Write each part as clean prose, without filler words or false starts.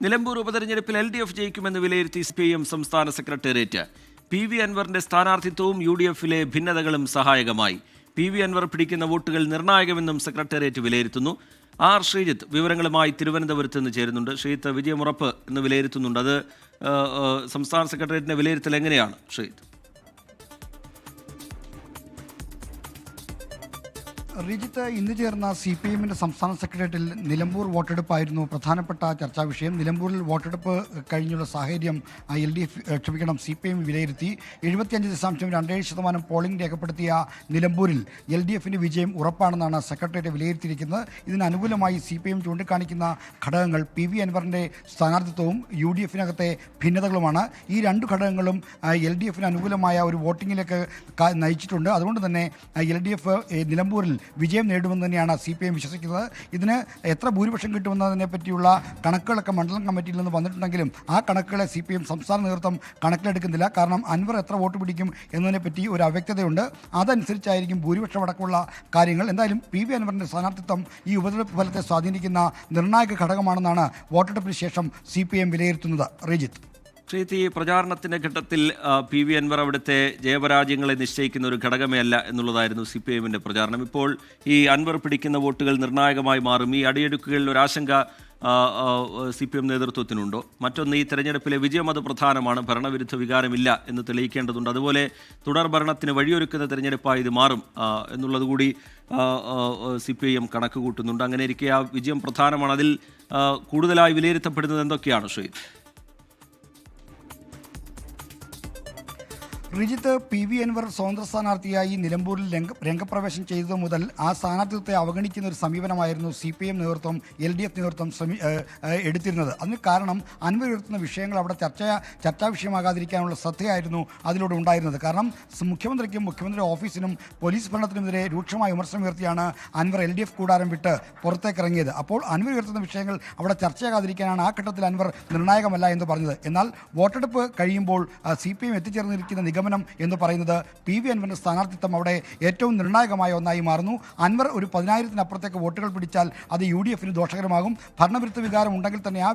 നിലമ്പൂർ ഉപതെരഞ്ഞെടുപ്പിൽ LDF ജയിക്കുമെന്ന് വിലയിരുത്തി CPIM സംസ്ഥാന സെക്രട്ടേറിയറ്റ്. PV അൻവറിന്റെ സ്ഥാനാർത്ഥിത്വവും UDF-ലെ ഭിന്നതകളും സഹായകമായി. PV അൻവർ പിടിക്കുന്ന വോട്ടുകൾ നിർണായകമെന്നും സെക്രട്ടേറിയറ്റ് വിലയിരുത്തുന്നു. ശ്രീജിത്ത് വിവരങ്ങളുമായി തിരുവനന്തപുരത്ത് നിന്ന് ചേരുന്നുണ്ട്. ശ്രീജിത്ത്, വിജയമുറപ്പ് എന്ന് വിലയിരുത്തുന്നുണ്ട്. അത് സംസ്ഥാന സെക്രട്ടേറിയറ്റിന്റെ വിലയിരുത്തൽ എങ്ങനെയാണ് ശ്രീജിത്ത്? റിജിത്ത്, ഇന്ന് ചേർന്ന CPIM-ന്റെ സംസ്ഥാന സെക്രട്ടേറിയറ്റിൽ നിലമ്പൂർ വോട്ടെടുപ്പായിരുന്നു പ്രധാനപ്പെട്ട ചർച്ചാ വിഷയം. നിലമ്പൂരിൽ വോട്ടെടുപ്പ് കഴിഞ്ഞുള്ള സാഹചര്യം CPIM വിലയിരുത്തി. 75.27% പോളിംഗ് രേഖപ്പെടുത്തിയ നിലമ്പൂരിൽ LDF-ന്റെ വിജയം ഉറപ്പാണെന്നാണ് സെക്രട്ടേറിയറ്റ് വിലയിരുത്തിയിരിക്കുന്നത്. ഇതിനനുകൂലമായി CPIM ചൂണ്ടിക്കാണിക്കുന്ന ഘടകങ്ങൾ PV അൻവറിൻ്റെ സ്ഥാനാർത്ഥിത്വവും UDF-നകത്തെ ഭിന്നതകളുമാണ്. ഈ രണ്ട് ഘടകങ്ങളും LDF-ന് അനുകൂലമായ ഒരു വോട്ടിങ്ങിലേക്ക് നയിച്ചിട്ടുണ്ട്. അതുകൊണ്ട് തന്നെ LDF നിലമ്പൂരിൽ വിജയം നേടുമെന്ന് തന്നെയാണ് CPIM വിശ്വസിക്കുന്നത്. ഇതിന് എത്ര ഭൂരിപക്ഷം കിട്ടുമെന്നതിനെ പറ്റിയുള്ള കണക്കുകളൊക്കെ മണ്ഡലം കമ്മിറ്റിയിൽ നിന്ന് വന്നിട്ടുണ്ടെങ്കിലും ആ കണക്കുകളെ CPIM സംസ്ഥാന നേതൃത്വം കണക്കിലെടുക്കുന്നില്ല. കാരണം അൻവർ എത്ര വോട്ട് പിടിക്കും എന്നതിനെപ്പറ്റി ഒരു അവ്യക്തതയുണ്ട്. അതനുസരിച്ചായിരിക്കും ഭൂരിപക്ഷം അടക്കമുള്ള കാര്യങ്ങൾ. എന്തായാലും PV അൻവറിൻ്റെ സ്ഥാനാർത്ഥിത്വം ഈ ഉപതെരഞ്ഞെടുപ്പ് ഫലത്തെ സ്വാധീനിക്കുന്ന നിർണായക ഘടകമാണെന്നാണ് വോട്ടെടുപ്പിന് ശേഷം CPIM വിലയിരുത്തുന്നത്. റിജിത്ത്, ശ്രീതി, പ്രചാരണത്തിന്റെ ഘട്ടത്തിൽ PV അൻവർ അവിടുത്തെ ജയപരാജയങ്ങളെ നിശ്ചയിക്കുന്ന ഒരു ഘടകമേ അല്ല എന്നുള്ളതായിരുന്നു CPIM-ന്റെ പ്രചാരണം. ഇപ്പോൾ ഈ അൻവർ പിടിക്കുന്ന വോട്ടുകൾ നിർണായകമായി മാറും. ഈ അടിയൊഴുക്കുകളിൽ ഒരാശങ്ക CPIM നേതൃത്വത്തിനുണ്ടോ? മറ്റൊന്ന്, ഈ തെരഞ്ഞെടുപ്പിലെ വിജയം അത് പ്രധാനമാണ്, ഭരണവിരുദ്ധ വികാരമില്ല എന്ന് തെളിയിക്കേണ്ടതുണ്ട്. അതുപോലെ തുടർ ഭരണത്തിന് വഴിയൊരുക്കുന്ന തെരഞ്ഞെടുപ്പായി ഇത് മാറും എന്നുള്ളതുകൂടി CPIM കണക്ക് കൂട്ടുന്നുണ്ട്. അങ്ങനെ ഇരിക്കെ ആ വിജയം പ്രധാനമാണ്. അതിൽ കൂടുതലായി വിലയിരുത്തപ്പെടുന്നത് എന്തൊക്കെയാണ് ശ്രീ? റിജിത്ത്, PV അൻവർ സ്വതന്ത്ര സ്ഥാനാർത്ഥിയായി നിലമ്പൂരിൽ രംഗപ്രവേശം ചെയ്തതു മുതൽ ആ സ്ഥാനാർത്ഥിത്വത്തെ അവഗണിക്കുന്ന ഒരു സമീപനമായിരുന്നു CPIM നേതൃത്വം LDF നേതൃത്വം എടുത്തിരുന്നത്. അതിന് കാരണം അൻവർ ഉയർത്തുന്ന വിഷയങ്ങൾ അവിടെ ചർച്ചാ വിഷയമാകാതിരിക്കാനുള്ള ശ്രദ്ധയായിരുന്നു അതിലൂടെ ഉണ്ടായിരുന്നത്. കാരണം മുഖ്യമന്ത്രിക്കും മുഖ്യമന്ത്രിയുടെ ഓഫീസിനും പോലീസ് ഭരണത്തിനുമെതിരെ രൂക്ഷമായ വിമർശനം ഉയർത്തിയാണ് അൻവർ LDF കൂടാരം വിട്ട് പുറത്തേക്കിറങ്ങിയത്. അപ്പോൾ അൻവർ ഉയർത്തുന്ന വിഷയങ്ങൾ അവിടെ ചർച്ചയാകാതിരിക്കാനാണ് ആ ഘട്ടത്തിൽ അൻവർ നിർണായകമല്ല എന്ന് പറഞ്ഞത്. എന്നാൽ വോട്ടെടുപ്പ് കഴിയുമ്പോൾ CPIM എത്തിച്ചേർന്നിരിക്കുന്ന നിഗമനം എന്ന് പറയുന്നത് PV അൻവറിന്റെ സ്ഥാനാർത്ഥിത്വം അവിടെ ഏറ്റവും നിർണായകമായ ഒന്നായി മാറുന്നു. അൻവർ ഒരു 10,000-അപ്പുറത്തേക്ക് വോട്ടുകൾ പിടിച്ചാൽ അത് UDF-ന് ദോഷകരമാകും. ഭരണവിരുദ്ധ വികാരം ഉണ്ടെങ്കിൽ തന്നെ ആ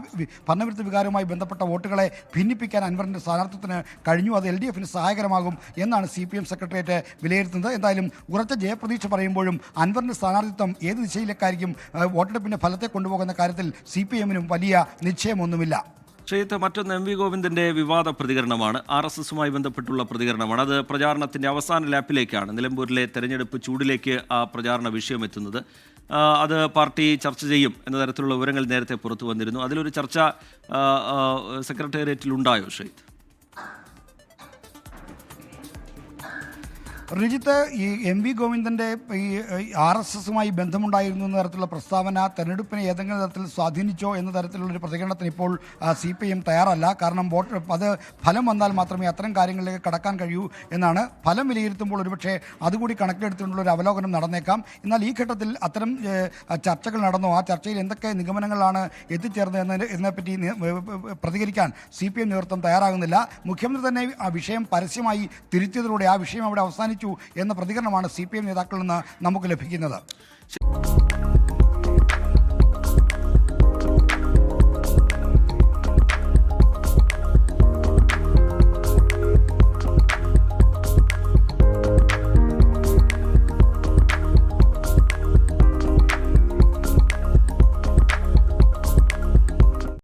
ഭരണവിരുദ്ധ വികാരവുമായി ബന്ധപ്പെട്ട വോട്ടുകളെ ഭിന്നിപ്പിക്കാൻ അൻവറിന്റെ സ്ഥാനാർത്ഥിത്വത്തിന് കഴിഞ്ഞു. അത് LDF-ന് സഹായകരമാകും എന്നാണ് CPIM സെക്രട്ടേറിയറ്റ് വിലയിരുത്തുന്നത്. എന്തായാലും ഉറച്ച ജയപ്രതീക്ഷ പറയുമ്പോഴും അൻവറിന്റെ സ്ഥാനാർത്ഥിത്വം ഏത് ദിശയിലേക്കായിരിക്കും വോട്ടെടുപ്പിന്റെ ഫലത്തെ കൊണ്ടുപോകുന്ന കാര്യത്തിൽ CPIM-നും വലിയ നിശ്ചയമൊന്നുമില്ല. ശ്രീത്ത്, മറ്റൊന്ന് MV ഗോവിന്ദന്റെ വിവാദ പ്രതികരണമാണ്. RSS-മായി ബന്ധപ്പെട്ടുള്ള പ്രതികരണമാണ്. അത് പ്രചാരണത്തിന്റെ അവസാന ലാപ്പിലേക്കാണ്. നിലമ്പൂരിലെ തെരഞ്ഞെടുപ്പ് ചൂടിലേക്ക് ആ പ്രചാരണ വിഷയം എത്തുന്നത്. അത് പാർട്ടി ചർച്ച ചെയ്യും എന്ന തരത്തിലുള്ള വിവരങ്ങൾ നേരത്തെ പുറത്തു വന്നിരുന്നു. അതിലൊരു ചർച്ച സെക്രട്ടേറിയറ്റിൽ ഉണ്ടായോ ശ്രീത്ത്? റിജിത്ത്, ഈ MV ഗോവിന്ദൻ്റെ ഈ RSS-മായി ബന്ധമുണ്ടായിരുന്നു എന്ന തരത്തിലുള്ള പ്രസ്താവന തെരഞ്ഞെടുപ്പിനെ ഏതെങ്കിലും തരത്തിൽ സ്വാധീനിച്ചോ എന്ന തരത്തിലുള്ളൊരു പ്രതികരണത്തിന് ഇപ്പോൾ CPIM തയ്യാറല്ല. കാരണം അത് ഫലം വന്നാൽ മാത്രമേ അത്തരം കാര്യങ്ങളിലേക്ക് കടക്കാൻ കഴിയൂ എന്നാണ്. ഫലം വിലയിരുത്തുമ്പോൾ ഒരുപക്ഷെ അതുകൂടി കണക്കിലെടുത്തുകൊണ്ടുള്ള ഒരു അവലോകനം നടന്നേക്കാം. എന്നാൽ ഈ ഘട്ടത്തിൽ അത്തരം ചർച്ചകൾ നടന്നോ, ആ ചർച്ചയിൽ എന്തൊക്കെ നിഗമനങ്ങളാണ് എത്തിച്ചേർന്നത് എന്നതിനെപ്പറ്റി പ്രതികരിക്കാൻ CPIM നേതൃത്വം തയ്യാറാകുന്നില്ല. മുഖ്യമന്ത്രി തന്നെ ആ വിഷയം പരസ്യമായി തിരുത്തിയതിലൂടെ ആ വിഷയം അവിടെ അവസാനിച്ചു എന്ന പ്രതികരണമാണ് CPIM നേതാക്കളിൽ നിന്ന് നമുക്ക് ലഭിക്കുന്നത്.